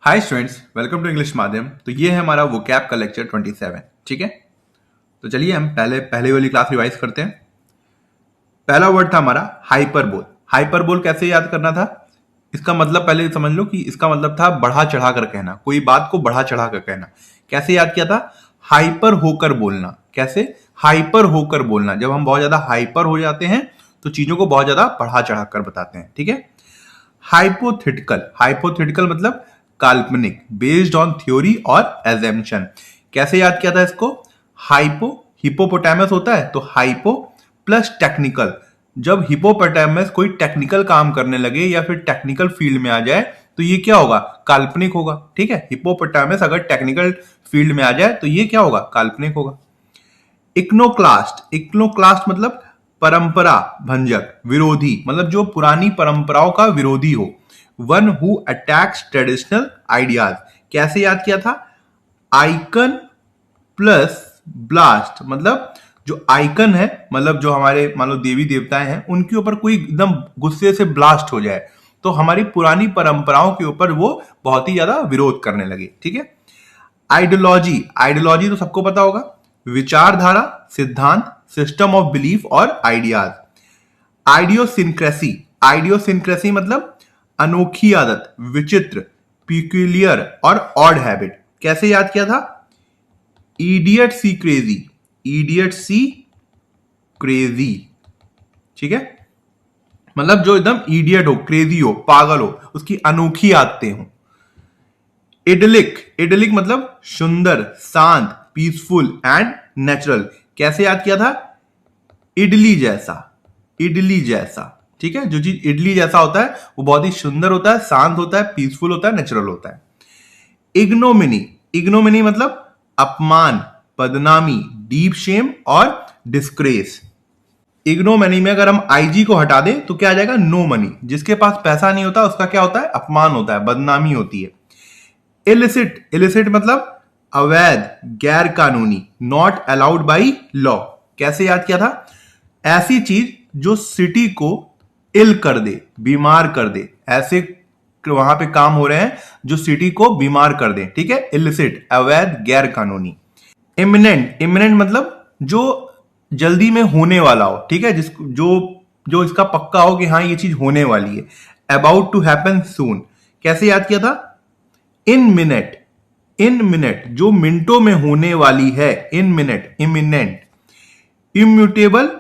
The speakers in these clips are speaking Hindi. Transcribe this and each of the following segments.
Hi students, welcome to English माध्यम। तो ये है हमारा वोकैब का लेक्चर 27। ठीक है, तो चलिए हम पहले वाली क्लास रिवाइज करते हैं। पहला वर्ड था हमारा हाइपरबोल। हाइपरबोल कैसे याद करना था? इसका मतलब पहले समझ लो कि इसका मतलब था बढ़ा चढ़ा कर कहना, कोई बात को बढ़ा चढ़ा कर कहना। कैसे याद किया था? हाइपर होकर बोलना। कैसे? हाइपर होकर बोलना। जब हम बहुत ज्यादा हाइपर हो जाते हैं तो चीजों को बहुत ज्यादा बढ़ा चढ़ा कर बताते हैं। ठीक है। हाइपोथेटिकल। हाइपोथेटिकल मतलब काल्पनिक, बेस्ड ऑन थ्योरी और एजम्पशन। कैसे याद किया था इसको? हाइपो, हिपोपोटामस होता है तो हाइपो प्लस टेक्निकल। जब हिपोपोटामस कोई टेक्निकल काम करने लगे या फिर टेक्निकल फील्ड में आ जाए तो ये क्या होगा? काल्पनिक होगा। ठीक है, हिपोपोटामस अगर टेक्निकल फील्ड में आ जाए तो ये क्या होगा? काल्पनिक होगा। इक्नोक्लास्ट। इक्नोक्लास्ट मतलब परंपरा भंजक, विरोधी, मतलब जो पुरानी परंपराओं का विरोधी हो। One who attacks traditional ideas. कैसे याद किया था? आइकन प्लस ब्लास्ट, मतलब जो आइकन है, मतलब जो हमारे मान लो देवी देवताएं हैं, उनके ऊपर कोई एकदम गुस्से से ब्लास्ट हो जाए तो हमारी पुरानी परंपराओं के ऊपर वो बहुत ही ज्यादा विरोध करने लगे। ठीक है। आइडियोलॉजी। आइडियोलॉजी तो सबको पता होगा, विचारधारा, सिद्धांत, सिस्टम ऑफ बिलीफ और आइडियाज। आइडियोसिंक्रेसी। आइडियोसिंक्रेसी मतलब अनोखी आदत, विचित्र, पिक्यूलियर और ऑड हैबिट। कैसे याद किया था? इडियट सी क्रेजी। इडियट सी क्रेजी। ठीक है, मतलब जो एकदम इडियट हो, क्रेजी हो, पागल हो, उसकी अनोखी आदतें हो। इडलिक। इडलिक मतलब सुंदर, शांत, पीसफुल एंड नेचुरल। कैसे याद किया था? इडली जैसा। इडली जैसा। ठीक है, जो चीज इडली जैसा होता है वो बहुत ही सुंदर होता है, शांत होता है, पीसफुल होता है, नेचुरल होता है। इग्नोमिनी। इग्नोमिनी मतलब अपमान, बदनामी, डीप शेम और डिस्ग्रेस। इग्नोमनी में अगर हम आईजी को हटा दें तो क्या आ जाएगा? No money. जिसके पास पैसा नहीं होता उसका क्या होता है? अपमान होता है, बदनामी होती है। इलिसिट। इलिसिट मतलब अवैध, गैर कानूनी, नॉट अलाउड बाई लॉ। कैसे याद किया था? ऐसी चीज जो सिटी को इल कर दे, बीमार कर दे। ऐसे वहां पे काम हो रहे हैं जो सिटी को बीमार कर दे। ठीक है, इलिसिट, अवैध, गैर कानूनी। इमिनेंट। इमिनेंट मतलब जो जल्दी में होने वाला हो। ठीक है, जिसको जो जो इसका पक्का हो कि हाँ ये चीज होने वाली है। अबाउट टू हैपन सून। कैसे याद किया था? इन मिनट। इन मिनट जो मिनटों में होने वाली है, इन मिनट, इमिनेंट। इम्यूटेबल,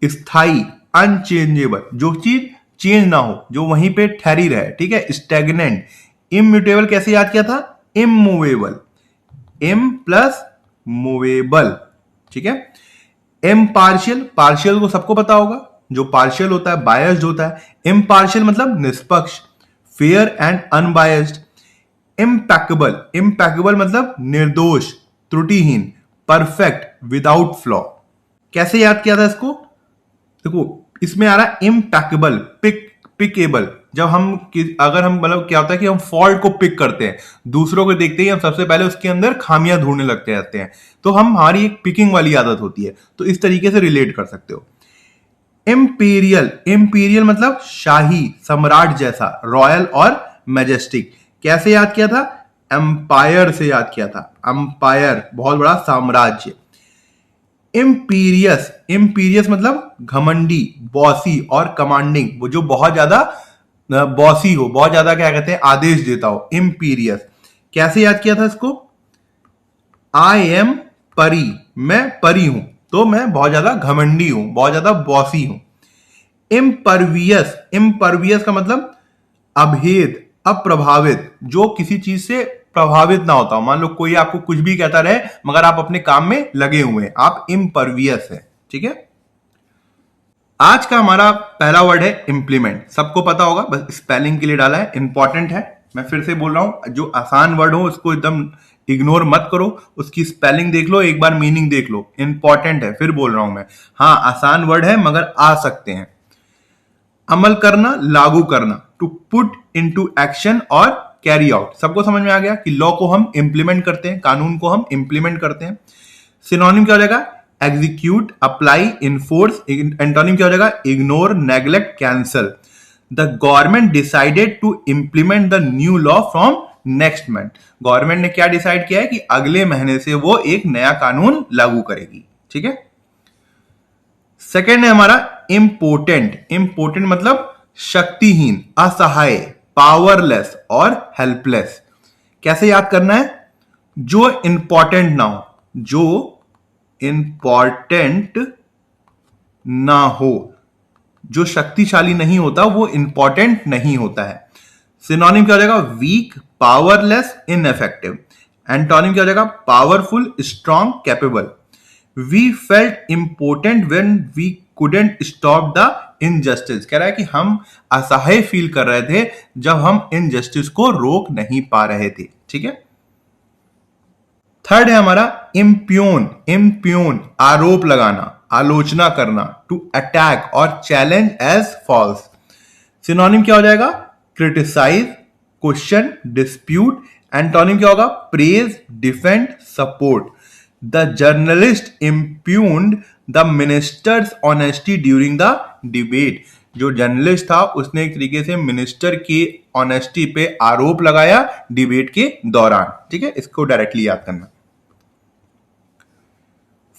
स्थाई, अनचेंजेबल, जो चीज चेंज ना हो, जो वहीं पे ठहरी रहे। ठीक है, स्टेगनेंट। इम्यूटेबल कैसे याद किया था? इमूवेबल। इम प्लस मूवेबल। ठीक है। इम्पार्शियल। पार्शियल को सबको पता होगा, जो पार्शियल होता है, बायस्ड होता है। इम्पार्शियल मतलब निष्पक्ष, fair and unbiased. Impeccable. Impeccable मतलब निर्दोष, त्रुटिहीन, परफेक्ट, विदाउट फ्लॉ। कैसे याद किया था इसको? देखो, इसमें आ रहा है इम्पैकेबल, पिकेबल। जब हम अगर हम मतलब क्या होता है कि हम फॉल्ट को पिक करते हैं, दूसरों को देखते ही हम सबसे पहले उसके अंदर खामियां ढूंढने लगते रहते हैं, तो हमारी एक पिकिंग वाली आदत होती है। तो इस तरीके से रिलेट कर सकते हो। इंपीरियल। इंपीरियल मतलब शाही, सम्राट जैसा, रॉयल और मैजेस्टिक। कैसे याद किया था? एम्पायर से याद किया था। एम्पायर, बहुत बड़ा साम्राज्य। इम्पीरियस। इम्पीरियस मतलब घमंडी, बॉसी और कमांडिंग, वो जो बहुत ज्यादा बॉसी हो, बहुत ज्यादा क्या कहते हैं, आदेश देता हो। इम्पीरियस। कैसे याद किया था इसको? आई एम परी, मैं परी हूं, तो मैं बहुत ज्यादा घमंडी हूं, बहुत ज्यादा बॉसी हूं। इम्परवियस। इम्परवियस का मतलब अभेद, अप्रभावित, जो किसी चीज से प्रभावित ना होता हो। मान लो कोई आपको कुछ भी कहता रहे मगर आप अपने काम में लगे हुए हैं, आप इम्परवियस है। ठीक है। आज का हमारा पहला वर्ड है इंप्लीमेंट। सबको पता होगा, बस स्पेलिंग के लिए डाला है, इंपॉर्टेंट है। मैं फिर से बोल रहा हूं, जो आसान वर्ड हो उसको एकदम इग्नोर मत करो, उसकी स्पेलिंग देख लो, एक बार मीनिंग देख लो, इंपॉर्टेंट है। फिर बोल रहा हूं मैं, हाँ आसान वर्ड है मगर आ सकते हैं। अमल करना, लागू करना, टू पुट इनटू एक्शन और कैरी आउट। सबको समझ में आ गया कि लॉ को हम इंप्लीमेंट करते हैं, कानून को हम इंप्लीमेंट करते हैं। सिनोनिम क्या हो जाएगा? Execute, apply, enforce. एंटोनिम क्या हो जाएगा? Ignore, neglect, cancel. The government decided to implement the new law from next month. Government ने क्या डिसाइड किया है कि अगले महीने से वो एक नया कानून लागू करेगी। ठीक है। सेकेंड है हमारा इम्पोर्टेंट। इम्पोर्टेंट मतलब शक्तिहीन, असहाय, पावरलेस और हेल्पलेस। कैसे याद करना है? जो इंपॉर्टेंट ना हो, जो इंपॉर्टेंट ना हो, जो शक्तिशाली नहीं होता वो इंपॉर्टेंट नहीं होता है। सिनोनिम क्या हो जाएगा? Week, powerless, इनएफेक्टिव। एंटोनिम क्या हो जाएगा? Powerful, strong, capable. We felt important when we couldn't stop the injustice. कह रहा है कि हम असहाय फील कर रहे थे जब हम इनजस्टिस को रोक नहीं पा रहे थे। ठीक है। थर्ड है हमारा इम्प्यून। इम्प्यून आरोप लगाना, आलोचना करना, टू अटैक और चैलेंज एज फॉल्स। सिनोनिम क्या हो जाएगा? Criticize, question, dispute. एंटोनिम क्या होगा? Praise, defend, support. The journalist impugned the minister's honesty during the debate. जो जर्नलिस्ट था उसने एक तरीके से मिनिस्टर की ऑनेस्टी पे आरोप लगाया डिबेट के दौरान। ठीक है, इसको डायरेक्टली याद करना।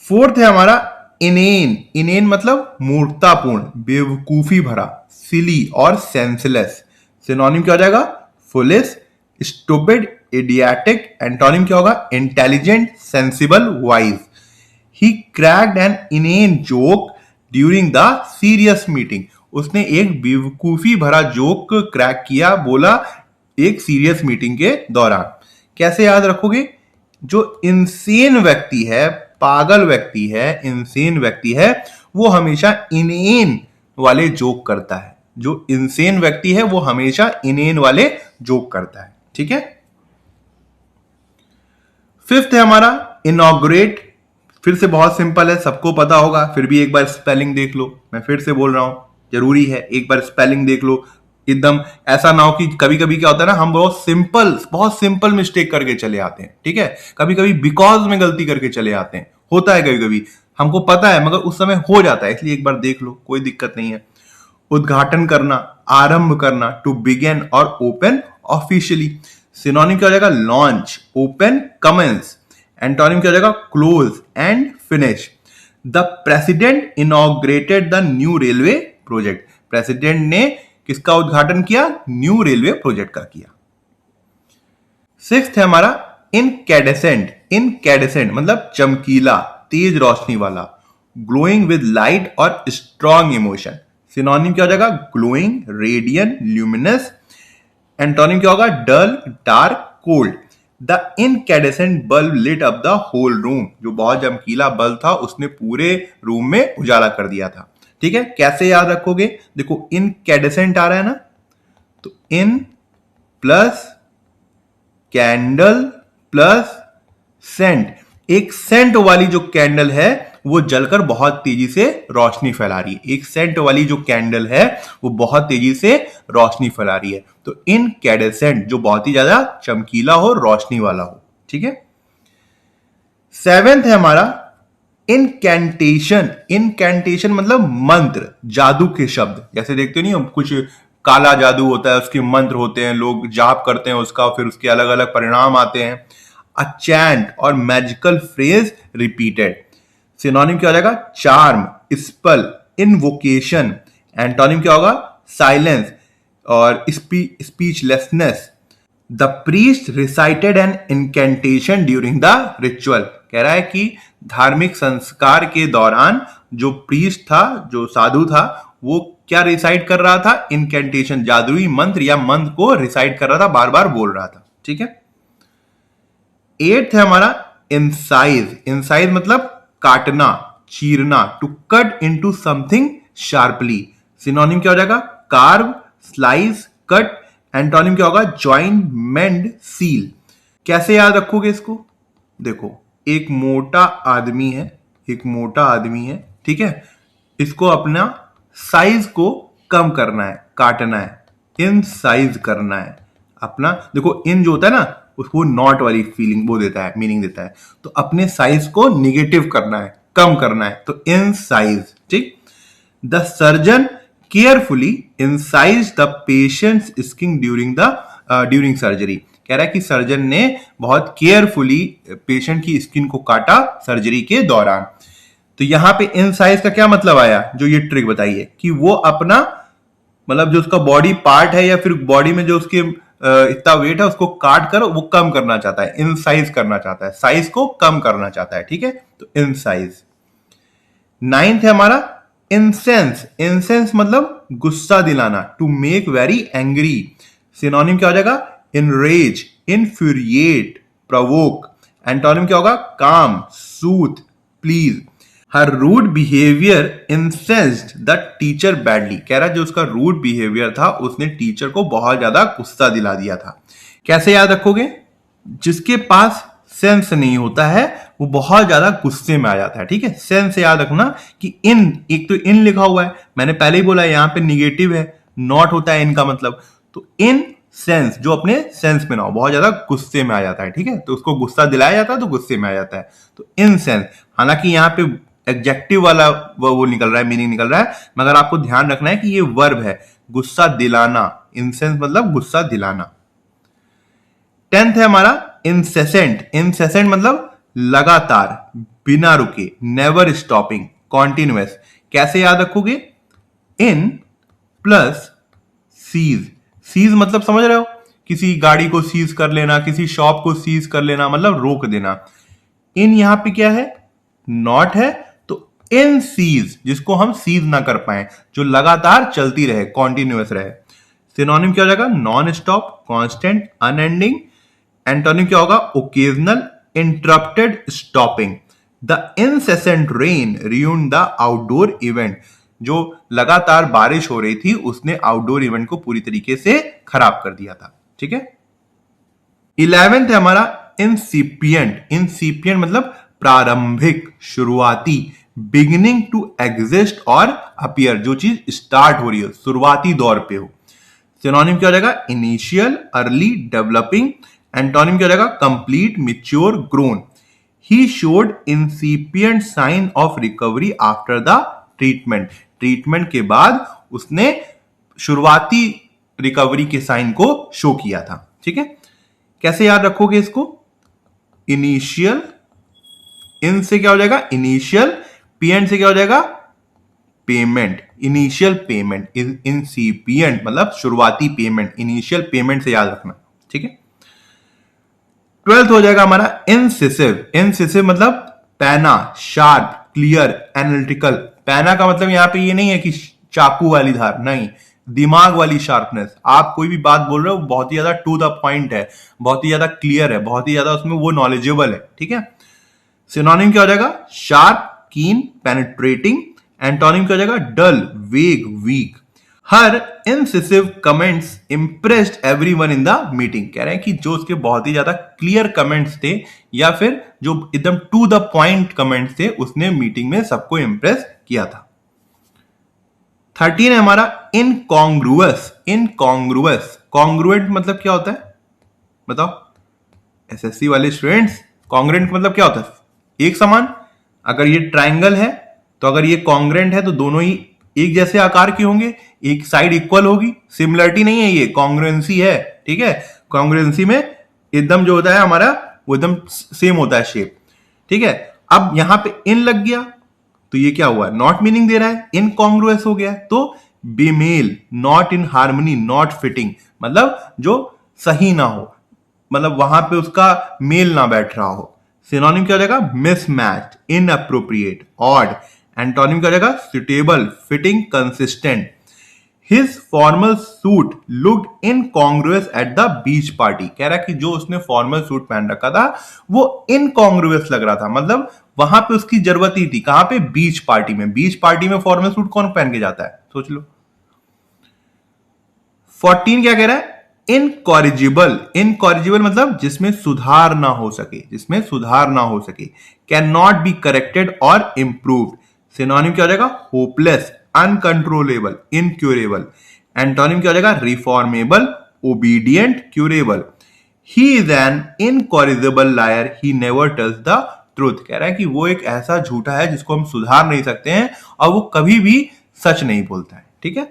फोर्थ है हमारा इनेन। इनेन मतलब मूर्खतापूर्ण, बेवकूफी भरा, सिली और सेंसलेस। सिनोनिम क्या हो जाएगा? Foolish, stupid, इडियाटिक। एंटोनिम क्या होगा? Intelligent, sensible, wise. He cracked an inane joke during the serious meeting. उसने एक बेवकूफी भरा जोक क्रैक किया, बोला, एक सीरियस मीटिंग के दौरान। कैसे याद रखोगे? जो इंसेन व्यक्ति है, पागल व्यक्ति है, इंसेन व्यक्ति है, वो हमेशा इनेन वाले जोक करता है। जो इंसेन व्यक्ति है वो हमेशा इनेन वाले जोक करता है। ठीक है। फिफ्थ है हमारा इनॉग्रेट। फिर से बहुत सिंपल है, सबको पता होगा, फिर भी एक बार स्पेलिंग देख लो। मैं फिर से बोल रहा हूं, जरूरी है, एक बार स्पेलिंग देख लो। एकदम ऐसा ना हो कि कभी कभी क्या होता है ना, हम बहुत सिंपल मिस्टेक करके चले आते हैं। ठीक है, कभी कभी बिकॉज में गलती करके चले आते हैं, होता है कभी कभी, हमको पता है मगर उस समय हो जाता है, इसलिए एक बार देख लो, कोई दिक्कत नहीं है। उद्घाटन करना, आरंभ करना, टू बिगिन और ओपन ऑफिशियली। सिनोनिम क्या हो जाएगा? Launch, open, commence. एंटोनिम क्या हो जाएगा? Close and finish. The president inaugurated the new railway project. President ने किसका उद्घाटन किया? न्यू रेलवे प्रोजेक्ट का किया। सिक्स्थ है हमारा इनकैडेसेंट। इनकैडेसेंट मतलब चमकीला, तेज रोशनी वाला, ग्लोइंग विद लाइट और स्ट्रॉन्ग इमोशन। सिनोनिम क्या हो जाएगा? Glowing, radiant, luminous. एंटोनिम क्या होगा? Dull, dark, cold. The incandescent bulb lit up the whole room. जो बहुत चमकीला बल्ब था उसने पूरे रूम में उजाला कर दिया था। ठीक है, कैसे याद रखोगे? देखो इनकैडेसेंट आ रहा है ना, तो in plus candle plus Saint. एक सेंट वाली जो कैंडल है वो जलकर बहुत तेजी से रोशनी फैला रही है। एक सेंट वाली जो कैंडल है वो बहुत तेजी से रोशनी फैला रही है। तो इनकैडेसेंट जो बहुत ही ज्यादा चमकीला हो, रोशनी वाला हो। ठीक है। सेवेंथ है हमारा इनकैंटेशन। इनकैंटेशन मतलब मंत्र, जादू के शब्द। जैसे देखते हो नहीं हम, कुछ काला जादू होता है, उसके मंत्र होते हैं, लोग जाप करते हैं उसका, फिर उसके अलग अलग परिणाम आते हैं। अ चैंट और मैजिकल फ्रेज रिपीटेड। सिनोनिम क्या हो जाएगा? Charm, spell, invocation. एंटोनिम क्या होगा? साइलेंस और speechlessness. The priest recited an incantation during the ritual. कह रहा है कि धार्मिक संस्कार के दौरान जो प्रीस्ट था, जो साधु था, वो क्या रिसाइट कर रहा था? इनकैंटेशन, जादुई मंत्र या मंत्र को रिसाइट कर रहा था, बार बार बोल रहा था। ठीक है। एट्थ है हमारा इंसाइज। इंसाइज मतलब काटना, चीरना, to cut into something sharply. Synonym क्या हो जाएगा? Carve, slice, cut. एंटोनिम क्या होगा? Join, mend, seal. कैसे याद रखोगे इसको? देखो, एक मोटा आदमी है, एक मोटा आदमी है, ठीक है, इसको अपना साइज को कम करना है, काटना है, इन साइज करना है अपना। देखो इन जो होता है ना, उसको नॉट वाली फीलिंग वो देता है, मीनिंग देता है। तो अपने साइज को निगेटिव करना है, कम करना है, तो इन साइज। ठीक। The surgeon carefully incise the patients skin during surgery. कह रहा है कि सर्जन ने बहुत केयरफुली पेशेंट की स्किन को काटा सर्जरी के दौरान। तो यहां पे इनसाइज का क्या मतलब आया, जो ये ट्रिक बताइए कि वो अपना मतलब जो उसका बॉडी पार्ट है या फिर बॉडी में जो उसके इतना वेट है उसको काट कर वो कम करना चाहता है, इनसाइज करना चाहता है, साइज को कम करना चाहता है। ठीक है, तो इनसाइज। नाइन्थ है हमारा इंसेंस। इंसेंस मतलब गुस्सा दिलाना, to make very angry. Synonym क्या हो जाएगा, इनरेज, इनफ्यूरिएट, प्रोवोक। एंटोनिम क्या होगा, calm, soothe, please. Her rude behaviour incensed the teacher badly. कह रहा है जो उसका रूड बिहेवियर था उसने टीचर को बहुत ज्यादा गुस्सा दिला दिया था। कैसे याद रखोगे, जिसके पास सेंस नहीं होता है वो बहुत ज्यादा गुस्से में आ जाता है। ठीक है, सेंस याद रखना कि इन, एक तो इन लिखा हुआ है, मैंने पहले ही बोला यहां पे निगेटिव है, नॉट होता है इनका मतलब, तो इन सेंस जो अपने सेंस में ना हो, बहुत ज्यादा गुस्से में आ जाता है। ठीक है, तो उसको गुस्सा दिलाया जाता है तो गुस्से में आ जाता है, तो इन सेंस। हालांकि यहाँ पे एडजेक्टिव वाला वो निकल रहा है, मीनिंग निकल रहा है, मगर आपको ध्यान रखना है कि ये वर्ब है, गुस्सा दिलाना, इंसेंस मतलब गुस्सा दिलाना। 10th है हमारा इंसेसेंट। इंसेसेंट मतलब लगातार, बिना रुके, नेवर स्टॉपिंग, कॉन्टिन्यूअस। कैसे याद रखोगे, इन प्लस सीज। सीज मतलब समझ रहे हो, किसी गाड़ी को सीज कर लेना, किसी शॉप को सीज कर लेना मतलब रोक देना। इन यहां पे क्या है, नॉट है, तो इन सीज जिसको हम सीज ना कर पाए, जो लगातार चलती रहे, कॉन्टिन्यूअस रहे। सिनोनिम क्या हो जाएगा, non stop, constant, unending. Antonym क्या होगा, occasional, interrupted, stopping. The incessant rain ruined the outdoor event. जो लगातार बारिश हो रही थी उसने आउटडोर इवेंट को पूरी तरीके से खराब कर दिया था। ठीक है, 11th है हमारा इंसिपिएंट। इंसिपिएंट मतलब प्रारंभिक, शुरुआती, बिगिनिंग टू एग्जिस्ट और अपीयर, जो चीज स्टार्ट हो रही हो, शुरुआती दौर पे हो। सिनोनिम क्या हो जाएगा, इनिशियल, अर्ली, डेवलपिंग। एंटोनिम क्या हो जाएगा, complete, mature, grown. He showed incipient sign of recovery after the treatment. Treatment के बाद उसने शुरुआती रिकवरी के साइन को शो किया था। ठीक है, कैसे याद रखोगे इसको, इनिशियल, इन से क्या हो जाएगा, इनिशियल, पीएंट से क्या हो जाएगा, पेमेंट, इनिशियल पेमेंट। इंसिपिएंट मतलब शुरुआती पेमेंट, इनिशियल पेमेंट से याद रखना। ठीक है, 12th हो जाएगा हमारा इंसिसिव। इंसिसिव मतलब पैना, शार्प, क्लियर, एनालिटिकल। पैना का मतलब यहां पे ये नहीं है कि चाकू वाली धार, नहीं, दिमाग वाली शार्पनेस। आप कोई भी बात बोल रहे हो बहुत ही ज्यादा टू द पॉइंट है, बहुत ही ज्यादा क्लियर है, बहुत ही ज्यादा उसमें वो नॉलेजेबल है। ठीक है, सिनोनिम क्या हो जाएगा, शार्प, कीन, पेनिट्रेटिंग। एंटोनिम क्या हो जाएगा, dull, vague, weak. Her incisive comments impressed everyone in the meeting. कह रहे हैं कि जो उसके बहुत ही ज्यादा क्लियर कमेंट्स थे या फिर जो एकदम टू द पॉइंट कमेंट्स थे उसने मीटिंग में सबको इंप्रेस किया था। 13 है हमारा इनकॉन्ग्रुअस। इनकॉन्ग्रुअस, कॉन्ग्रुएंट मतलब क्या होता है बताओ एसएससी वाले स्टूडेंट्स, कॉन्ग्रुएंट मतलब क्या होता है, एक समान। अगर ये ट्राइंगल है तो अगर ये कॉन्ग्रुएंट है तो दोनों ही एक जैसे आकार के होंगे, एक साइड इक्वल होगी। सिमिलरिटी नहीं है, ये कॉन्ग्रुएंसी है। ठीक है, कॉन्ग्रुएंसी में एकदम जो होता है हमारा वो एकदम सेम होता है शेप। ठीक है, अब यहां पे इन लग गया तो ये क्या हुआ, नॉट मीनिंग दे रहा है, इनकॉन्ग्रुअस हो गया, तो बेमेल, not in harmony, not fitting, मतलब जो सही ना हो, मतलब वहां पे उसका मेल ना बैठ रहा हो। सिनोनिम क्या हो जाएगा, मिसमैच, इनअप्रोप्रिएट, ऑड। एंटोनिम क्या हो जाएगा, suitable, fitting, consistent. His formal suit looked incongruous at the beach party. कह रहा है कि जो उसने फॉर्मल सूट पहन रखा था वो इनकॉन्ग्रुअस लग रहा था, मतलब वहां पे उसकी जरूरत ही थी, कहां पे, बीच पार्टी में। बीच पार्टी में फॉर्मल सूट कौन पहन के जाता है, सोच लो। 14 क्या कह रहा है, इनकॉरिजिबल। इनकॉरिजिबल मतलब जिसमें सुधार ना हो सके, जिसमें सुधार ना हो सके। कैन नॉट बी करेक्टेड और इंप्रूव्ड। सिनोनिम क्या हो जाएगा, होपलेस, अनकंट्रोलेबल, इनक्यूरेबल। एंटोनिम क्या हो जाएगा, reformable, obedient, curable. He is an incorrigible liar, he never tells the truth. कह रहा है कि वो एक ऐसा झूठा है जिसको हम सुधार नहीं सकते हैं और वो कभी भी सच नहीं बोलता है। ठीक है,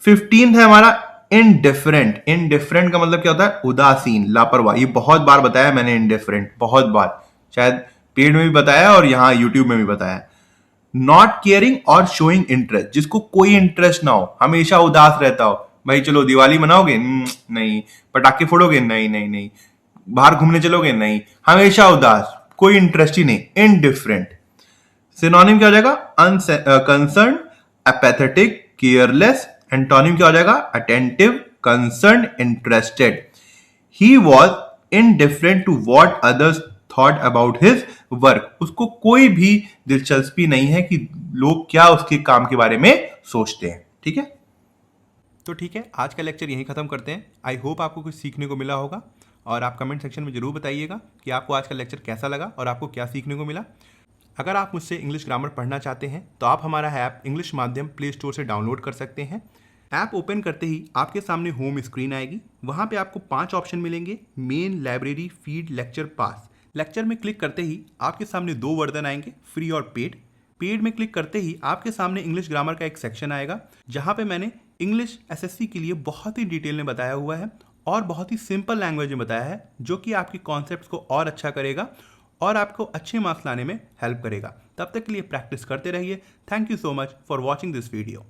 15 है हमारा इनडिफरेंट, इनडिफरेंट का मतलब क्या होता है? उदासीन, लापरवाह। ये बहुत बार बताया मैंने इनडिफरेंट, बहुत बार, शायद पेड में भी बताया और यहाँ यूट्यूब में भी बताया। नॉट केयरिंग और शोइंग इंटरेस्ट, जिसको कोई इंटरेस्ट ना हो, हमेशा उदास रहता हो। भाई चलो दिवाली मनाओगे? नहीं। पटाखे फोड़ोगे? नहीं नहीं नहीं। बाहर घूमने चलोगे? नहीं। हमेशा उदास, कोई इंटरेस्ट ही नहीं, इनडिफरेंट। सिनोनिम क्या हो जाएगा? Concern, एपैथेटिक, careless. एंटोनिम क्या हो जाएगा? Attentive, concern, interested. He was indifferent to what others thought about his work, उसको कोई भी दिलचस्पी नहीं है कि लोग क्या उसके काम के बारे में सोचते हैं। ठीक है, तो ठीक है, आज का लेक्चर यहीं ख़त्म करते हैं। आई होप आपको कुछ सीखने को मिला होगा, और आप कमेंट सेक्शन में ज़रूर बताइएगा कि आपको आज का लेक्चर कैसा लगा और आपको क्या सीखने को मिला। अगर आप मुझसे इंग्लिश ग्रामर पढ़ना चाहते हैं तो आप हमारा ऐप इंग्लिश माध्यम प्ले स्टोर से डाउनलोड कर सकते हैं। ऐप ओपन करते ही आपके सामने होम स्क्रीन आएगी, वहाँ पे आपको 5 ऑप्शन मिलेंगे: मेन, लाइब्रेरी, फीड, लेक्चर, पास। लेक्चर में क्लिक करते ही आपके सामने 2 वर्जन आएंगे, फ्री और पेड। पेड में क्लिक करते ही आपके सामने इंग्लिश ग्रामर का एक सेक्शन आएगा, जहाँ पे मैंने इंग्लिश एसएससी के लिए बहुत ही डिटेल में बताया हुआ है और बहुत ही सिंपल लैंग्वेज में बताया है, जो कि आपके कॉन्सेप्ट्स को और अच्छा करेगा और आपको अच्छे मार्क्स लाने में हेल्प करेगा। तब तक के लिए प्रैक्टिस करते रहिए। Thank you so much for watching this video.